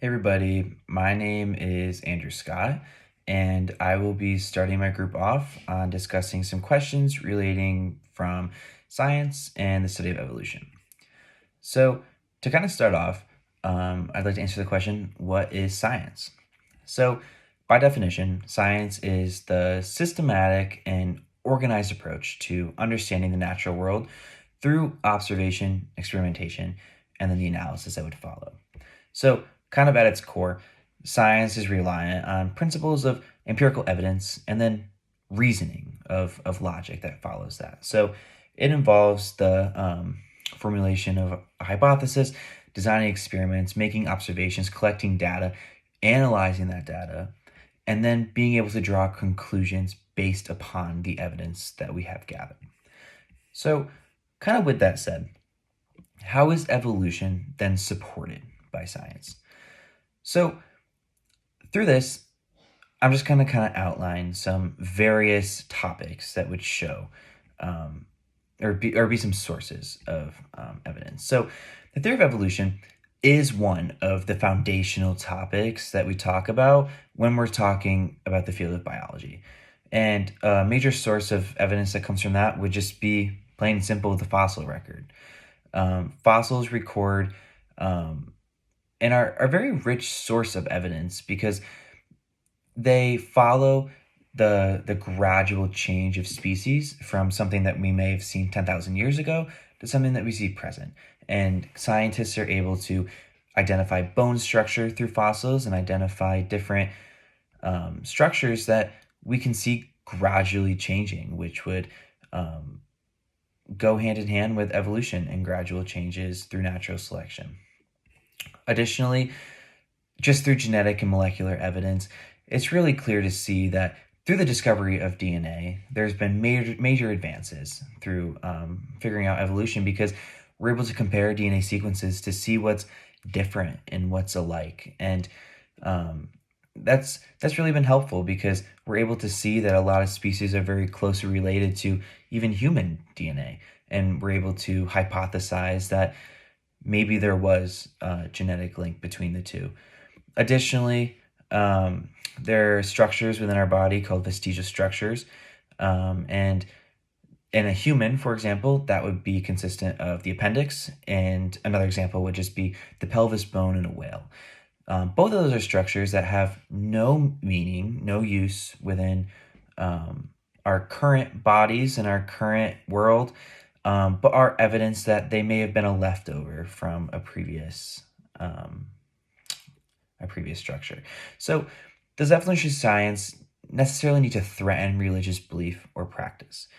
Hey everybody, my name is Andrew Scott, and I will be starting my group off on discussing some questions relating from science and the study of evolution. So, to kind of start off, I'd like to answer the question, what is science? So, by definition, science is the systematic and organized approach to understanding the natural world through observation, experimentation, and then the analysis that would follow. So, kind of at its core, science is reliant on principles of empirical evidence and then reasoning of logic that follows that. So, it involves the formulation of a hypothesis, designing experiments, making observations, collecting data, analyzing that data, and then being able to draw conclusions based upon the evidence that we have gathered. So, kind of with that said, how is evolution then supported by science? So, through this, I'm just going to kind of outline some various topics that would show or be some sources of evidence. So, the theory of evolution is one of the foundational topics that we talk about when we're talking about the field of biology. And a major source of evidence that comes from that would just be plain and simple the fossil record. Fossils record and are a very rich source of evidence because they follow the gradual change of species from something that we may have seen 10,000 years ago to something that we see present. And scientists are able to identify bone structure through fossils and identify different structures that we can see gradually changing, which would go hand in hand with evolution and gradual changes through natural selection. Additionally, just through genetic and molecular evidence, it's really clear to see that through the discovery of DNA, there's been major advances through figuring out evolution because we're able to compare DNA sequences to see what's different and what's alike. And that's really been helpful because we're able to see that a lot of species are very closely related to even human DNA. And we're able to hypothesize that maybe there was a genetic link between the two. Additionally, there are structures within our body called vestigial structures. And in a human, for example, that would be consistent of the appendix. And another example would just be the pelvis bone in a whale. Both of those are structures that have no meaning, no use within our current bodies and our current world, but are evidence that they may have been a leftover from a previous structure. So, does evolutionary science necessarily need to threaten religious belief or practice?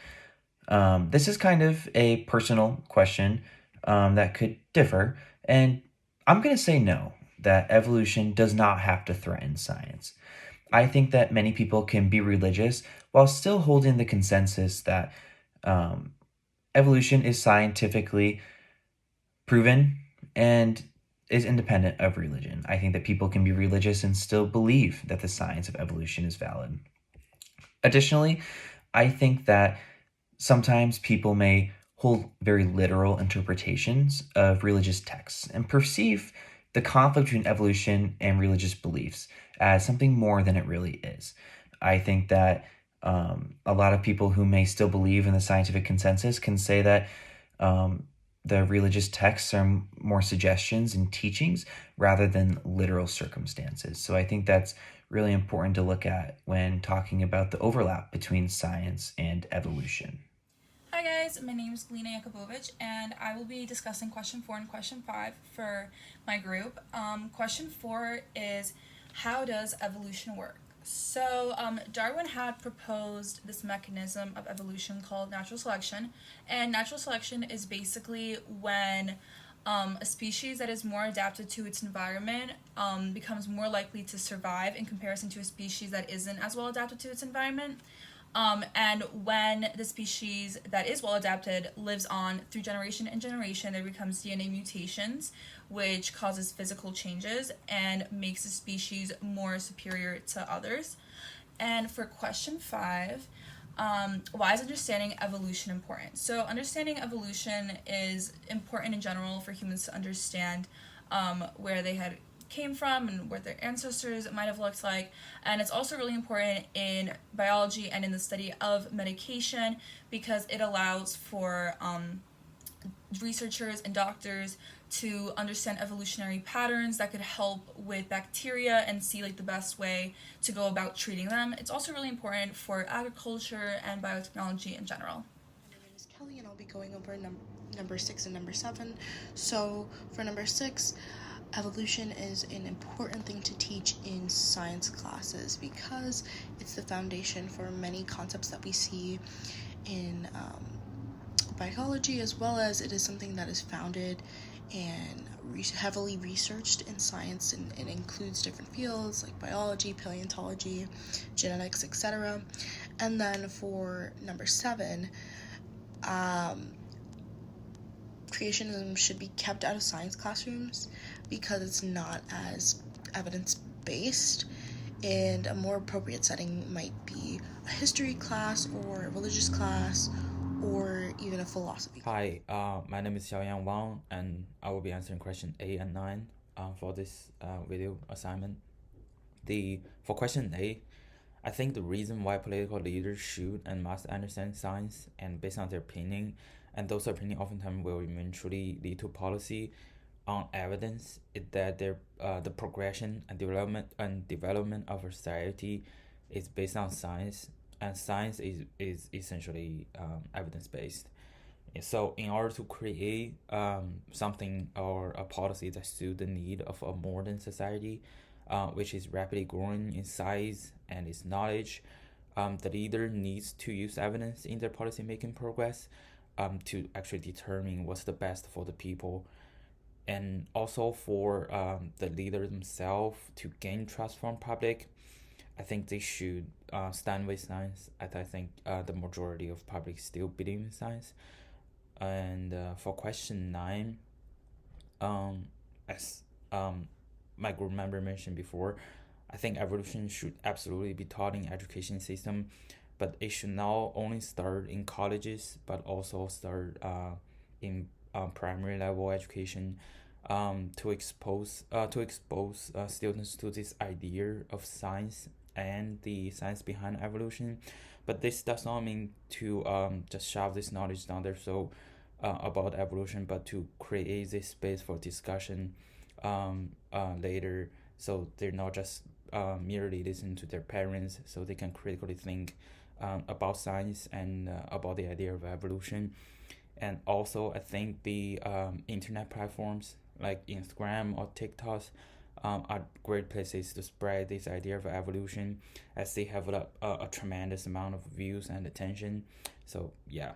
This is kind of a personal question that could differ, and I'm going to say no, that evolution does not have to threaten science. I think that many people can be religious while still holding the consensus that evolution is scientifically proven and is independent of religion. I think that people can be religious and still believe that the science of evolution is valid. Additionally, I think that sometimes people may hold very literal interpretations of religious texts and perceive the conflict between evolution and religious beliefs as something more than it really is. I think that a lot of people who may still believe in the scientific consensus can say that the religious texts are more suggestions and teachings rather than literal circumstances. So I think that's really important to look at when talking about the overlap between science and evolution. Hi guys, my name is Lena Yakubovich, and I will be discussing question 4 and question 5 for my group. Question 4 is, how does evolution work? So, Darwin had proposed this mechanism of evolution called natural selection, and natural selection is basically when a species that is more adapted to its environment becomes more likely to survive in comparison to a species that isn't as well adapted to its environment. And when the species that is well adapted lives on through generation and generation, there becomes DNA mutations, which causes physical changes and makes the species more superior to others. And for question 5, why is understanding evolution important? So, understanding evolution is important in general for humans to understand where they had came from and what their ancestors might have looked like. And it's also really important in biology and in the study of medication because it allows for researchers and doctors to understand evolutionary patterns that could help with bacteria and see like the best way to go about treating them. It's also really important for agriculture and biotechnology in general. My name is Kelly, and I'll be going over number 6 and number 7. So for number 6, evolution is an important thing to teach in science classes because it's the foundation for many concepts that we see in biology, as well as it is something that is founded and heavily researched in science, and it includes different fields like biology, paleontology, genetics, etc. And then for number 7, creationism should be kept out of science classrooms because it's not as evidence-based, and a more appropriate setting might be a history class or a religious class or even a philosophy. Hi, my name is Xiaoyang Wang, and I will be answering question 8 and 9 for this video assignment. For question 8, I think the reason why political leaders should and must understand science and based on their opinion, and those opinions oftentimes will eventually lead to policy on evidence, is that the progression and development of a society is based on science, and science is essentially evidence-based. So in order to create something or a policy that suits the need of a modern society, which is rapidly growing in size and its knowledge, the leader needs to use evidence in their policymaking progress to actually determine what's the best for the people, and also for the leader themselves to gain trust from public. I think they should stand with science. I think the majority of public still believe in science. And for question 9, as my group member mentioned before, I think evolution should absolutely be taught in education system, but it should not only start in colleges, but also start in primary level education, to expose students to this idea of science and the science behind evolution. But this does not mean to just shove this knowledge down their throat about evolution, but to create this space for discussion later, so they're not just merely listen to their parents, so they can critically think about science and about the idea of evolution. And also, I think the internet platforms like Instagram or TikTok are great places to spread this idea of evolution, as they have a tremendous amount of views and attention. So yeah,